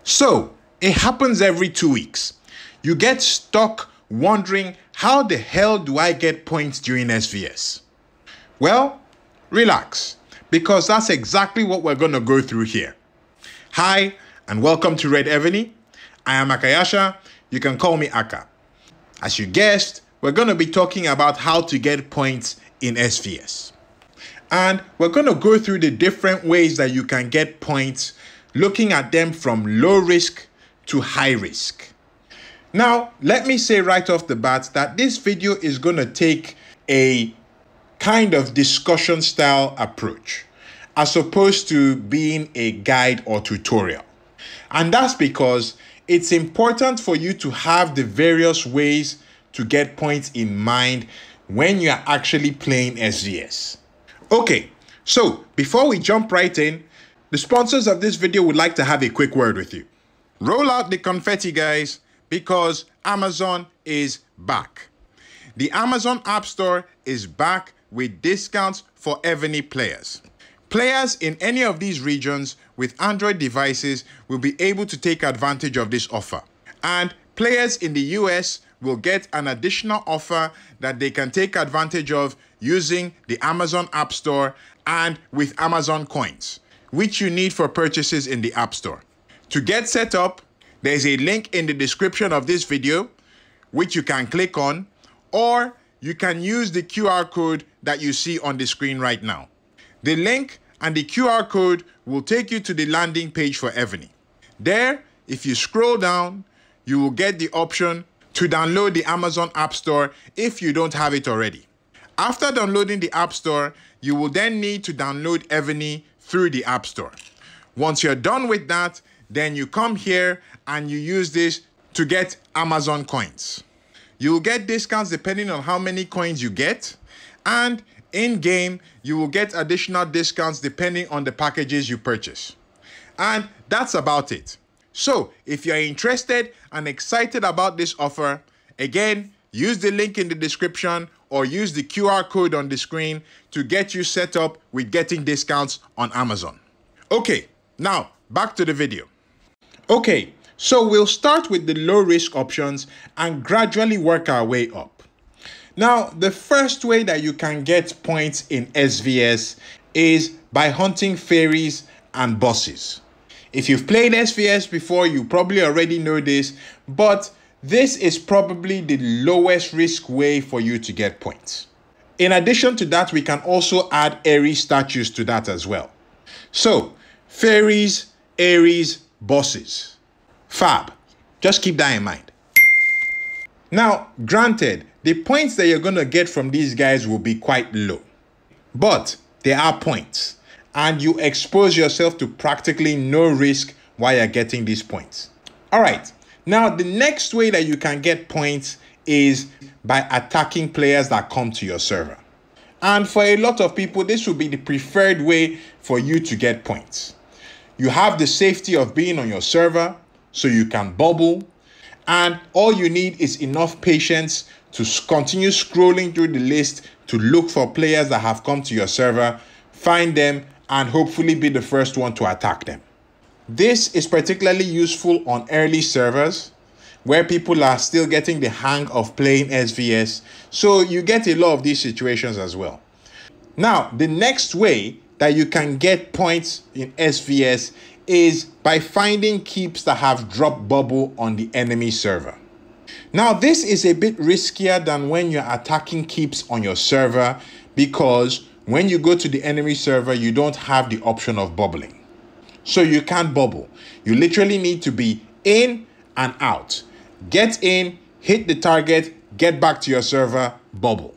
So, it happens every 2 weeks. You get stuck wondering, how the hell do I get points during SvS? Well, relax, because that's exactly what we're going to go through here. Hi, and welcome to Red Evony. I am Akayasha. You can call me Aka. As you guessed, we're going to be talking about how to get points in SvS. And we're going to go through the different ways that you can get points, looking at them from low risk to high risk. Now, let me say right off the bat that this video is going to take a kind of discussion style approach, as opposed to being a guide or tutorial. And that's because it's important for you to have the various ways to get points in mind when you're actually playing SvS. Okay, so before we jump right in, the sponsors of this video would like to have a quick word with you. Roll out the confetti, guys, because Amazon is back. The Amazon App Store is back with discounts for Evony players. Players in any of these regions with Android devices will be able to take advantage of this offer. And players in the US will get an additional offer that they can take advantage of using the Amazon App Store and with Amazon coins, which you need for purchases in the App Store. To get set up, there's a link in the description of this video, which you can click on, or you can use the QR code that you see on the screen right now. The link and the QR code will take you to the landing page for Evony. There, if you scroll down, you will get the option to download the Amazon App Store if you don't have it already. After downloading the App Store, you will then need to download Evony through the App Store. Once you're done with that, then you come here and you use this to get Amazon coins. You will get discounts depending on how many coins you get, and in-game, you will get additional discounts depending on the packages you purchase. And that's about it. So, if you're interested and excited about this offer, again, use the link in the description or use the QR code on the screen to get you set up with getting discounts on Amazon. Okay, now back to the video. Okay, so we'll start with the low risk options and gradually work our way up. Now, the first way that you can get points in SvS is by hunting fairies and bosses. If you've played SvS before, you probably already know this, but this is probably the lowest risk way for you to get points. In addition to that, we can also add Aries statues to that as well. So, fairies, Aries, bosses. Fab. Just keep that in mind. Now, granted, the points that you're going to get from these guys will be quite low. But there are points, and you expose yourself to practically no risk while you're getting these points. All right. Now, the next way that you can get points is by attacking players that come to your server. And for a lot of people, this will be the preferred way for you to get points. You have the safety of being on your server, so you can bubble, and all you need is enough patience to continue scrolling through the list to look for players that have come to your server, find them, and hopefully be the first one to attack them. This is particularly useful on early servers where people are still getting the hang of playing SvS, so you get a lot of these situations as well. Now, the next way that you can get points in SvS is by finding keeps that have drop bubble on the enemy server. Now, this is a bit riskier than when you're attacking keeps on your server, because when you go to the enemy server, you don't have the option of bubbling. So you can't bubble. You literally need to be in and out. Get in, hit the target, get back to your server, bubble.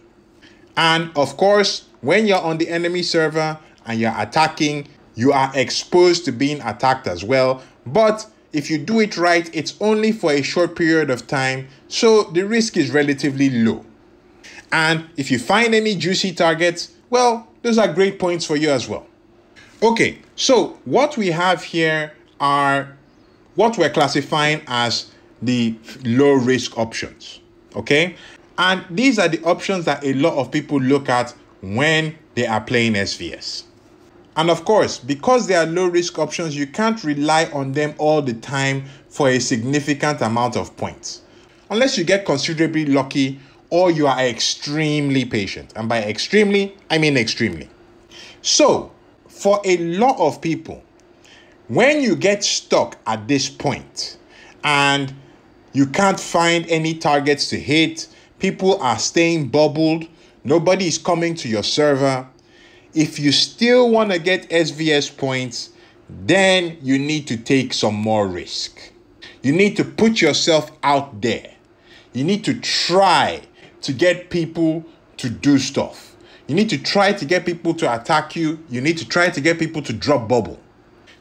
And of course, when you're on the enemy server and you're attacking, you are exposed to being attacked as well. But if you do it right, it's only for a short period of time, so the risk is relatively low. And if you find any juicy targets, well, those are great points for you as well. Okay, so what we have here are what we're classifying as the low risk options, okay? And these are the options that a lot of people look at when they are playing SvS. And of course, because they are low risk options, you can't rely on them all the time for a significant amount of points. Unless you get considerably lucky or you are extremely patient. And by extremely, I mean extremely. So, for a lot of people, when you get stuck at this point and you can't find any targets to hit, people are staying bubbled, nobody is coming to your server, if you still want to get SvS points, then you need to take some more risk. You need to put yourself out there. You need to try to get people to do stuff. You need to try to get people to attack you. You need to try to get people to drop bubble.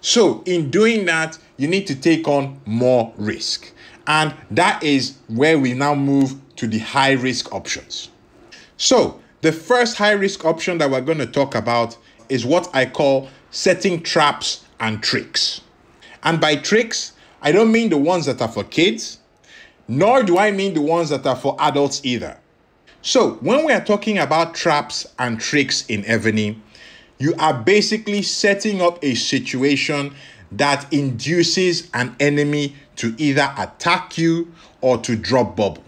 So in doing that, you need to take on more risk. And that is where we now move to the high risk options. So the first high risk option that we're going to talk about is what I call setting traps and tricks. And by tricks, I don't mean the ones that are for kids, nor do I mean the ones that are for adults either. So when we are talking about traps and tricks in Evony, you are basically setting up a situation that induces an enemy to either attack you or to drop bubble.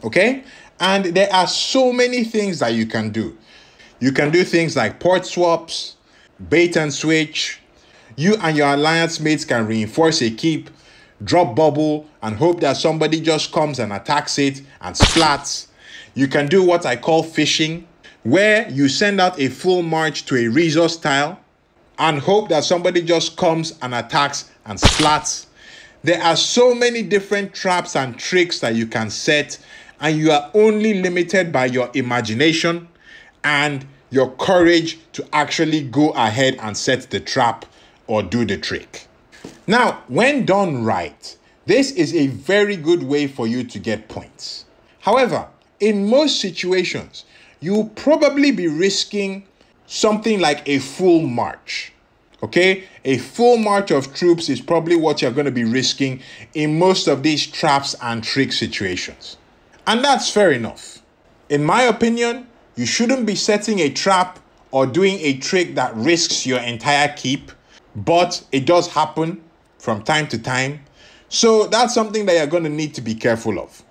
Okay? And there are so many things that you can do. You can do things like port swaps, bait and switch. You and your alliance mates can reinforce a keep, drop bubble, and hope that somebody just comes and attacks it and splats. You can do what I call fishing, where you send out a full march to a resource tile and hope that somebody just comes and attacks and splats. There are so many different traps and tricks that you can set, and you are only limited by your imagination and your courage to actually go ahead and set the trap or do the trick. Now, when done right, this is a very good way for you to get points. However, in most situations, you'll probably be risking something like a full march. Okay? A full march of troops is probably what you're going to be risking in most of these traps and trick situations. And that's fair enough. In my opinion, you shouldn't be setting a trap or doing a trick that risks your entire keep, but it does happen from time to time. So that's something that you're going to need to be careful of.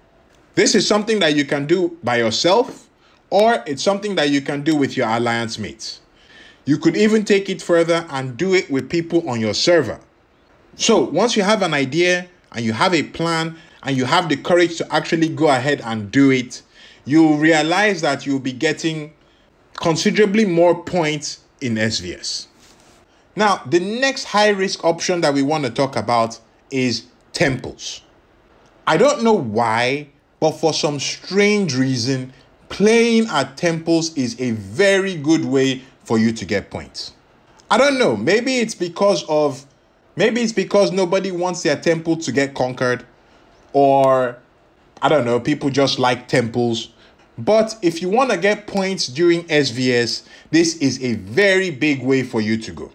This is something that you can do by yourself, or it's something that you can do with your alliance mates. You could even take it further and do it with people on your server. So once you have an idea and you have a plan and you have the courage to actually go ahead and do it, you'll realize that you'll be getting considerably more points in SvS. Now, the next high risk option that we want to talk about is temples. I don't know why, but for some strange reason, playing at temples is a very good way for you to get points. I don't know, maybe it's because nobody wants their temple to get conquered, or I don't know, people just like temples. But if you want to get points during SvS, this is a very big way for you to go.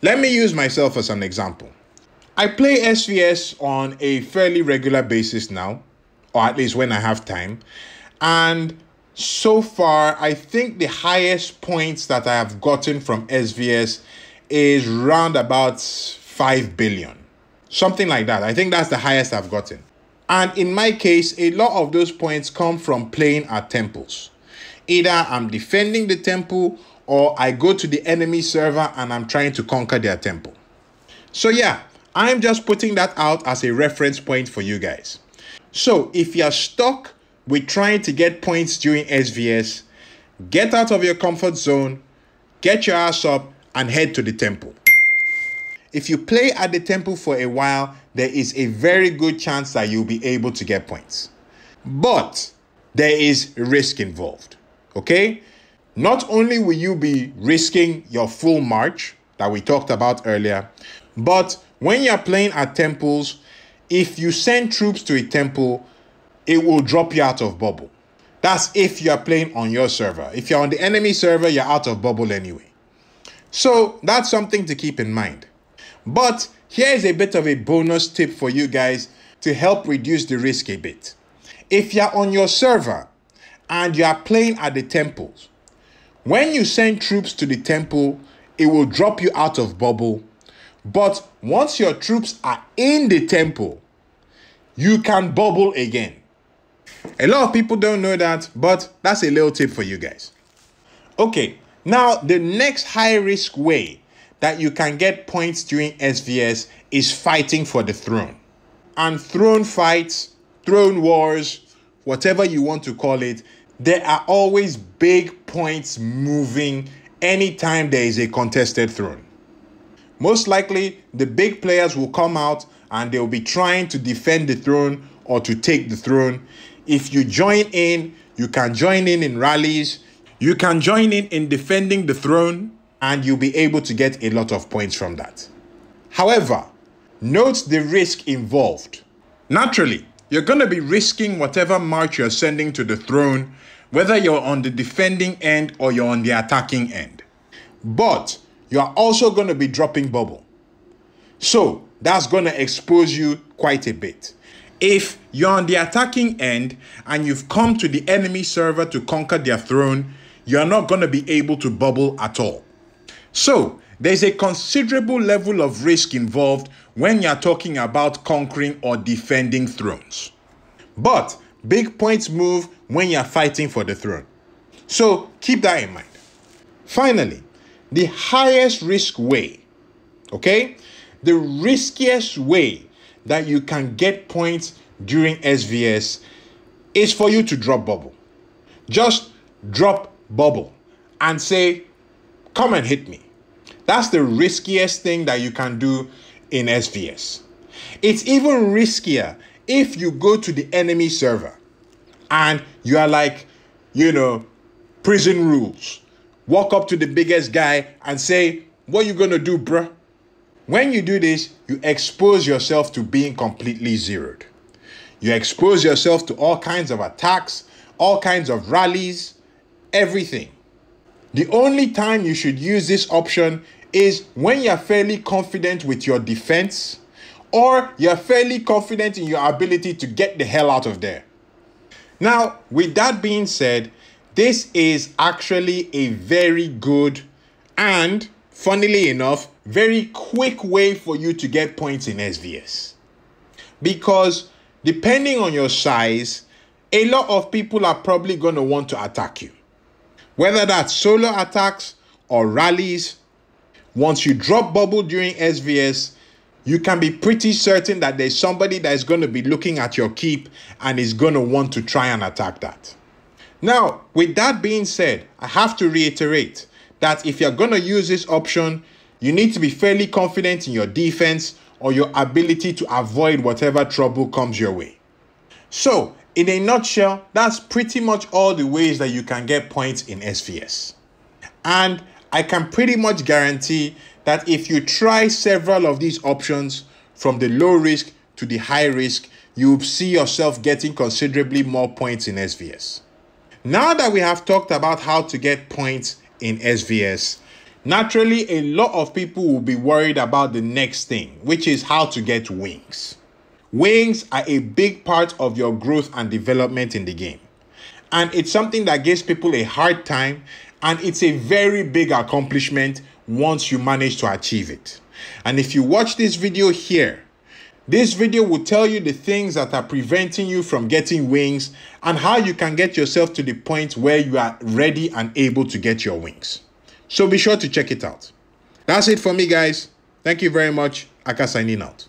Let me use myself as an example. I play SvS on a fairly regular basis now, or at least when I have time. And so far, I think the highest points that I have gotten from SvS is round about 5 billion. Something like that. I think that's the highest I've gotten. And in my case, a lot of those points come from playing at temples. Either I'm defending the temple or I go to the enemy server and I'm trying to conquer their temple. So yeah, I'm just putting that out as a reference point for you guys. So if you're stuck with trying to get points during SvS, get out of your comfort zone, get your ass up and head to the temple. If you play at the temple for a while, there is a very good chance that you'll be able to get points. But there is risk involved, okay? Not only will you be risking your full march that we talked about earlier, but when you're playing at temples, if you send troops to a temple, it will drop you out of bubble. That's if you're playing on your server. If you're on the enemy server, you're out of bubble anyway. So that's something to keep in mind. But here is a bit of a bonus tip for you guys to help reduce the risk a bit. If you're on your server and you are playing at the temples, when you send troops to the temple, it will drop you out of bubble. But once your troops are in the temple, you can bubble again. A lot of people don't know that, but that's a little tip for you guys. Okay, now the next high risk way that you can get points during SvS is fighting for the throne. And throne fights, throne wars, whatever you want to call it, there are always big points moving anytime there is a contested throne. Most likely, the big players will come out and they'll be trying to defend the throne or to take the throne. If you join in, you can join in rallies. You can join in defending the throne, and you'll be able to get a lot of points from that. However, note the risk involved. Naturally, you're going to be risking whatever march you're sending to the throne, whether you're on the defending end or you're on the attacking end. But you're also going to be dropping bubble. So that's going to expose you quite a bit. If you're on the attacking end and you've come to the enemy server to conquer their throne, you're not going to be able to bubble at all. So there's a considerable level of risk involved when you're talking about conquering or defending thrones. But big points move when you're fighting for the throne. So keep that in mind. Finally, the highest risk way, okay? The riskiest way that you can get points during SvS is for you to drop bubble. Just drop bubble and say, come and hit me. That's the riskiest thing that you can do in SvS. It's even riskier if you go to the enemy server and you are like, prison rules. Walk up to the biggest guy and say, what you gonna do, bruh? When you do this, you expose yourself to being completely zeroed. You expose yourself to all kinds of attacks, all kinds of rallies, everything. The only time you should use this option is when you're fairly confident with your defense or you're fairly confident in your ability to get the hell out of there. Now, with that being said, this is actually a very good and, funnily enough, very quick way for you to get points in SvS. Because depending on your size, a lot of people are probably going to want to attack you. Whether that's solo attacks or rallies, once you drop bubble during SvS, you can be pretty certain that there's somebody that is going to be looking at your keep and is going to want to try and attack that. Now, with that being said, I have to reiterate that if you're going to use this option, you need to be fairly confident in your defense or your ability to avoid whatever trouble comes your way. So, in a nutshell, that's pretty much all the ways that you can get points in SvS. And I can pretty much guarantee that if you try several of these options, from the low risk to the high risk, you'll see yourself getting considerably more points in SvS. Now that we have talked about how to get points in SvS, naturally a lot of people will be worried about the next thing, which is how to get wings. Wings are a big part of your growth and development in the game. And it's something that gives people a hard time, and it's a very big accomplishment once you manage to achieve it. And if you watch this video here, this video will tell you the things that are preventing you from getting wings and how you can get yourself to the point where you are ready and able to get your wings. So be sure to check it out. That's it for me, guys. Thank you very much. Aka signing out.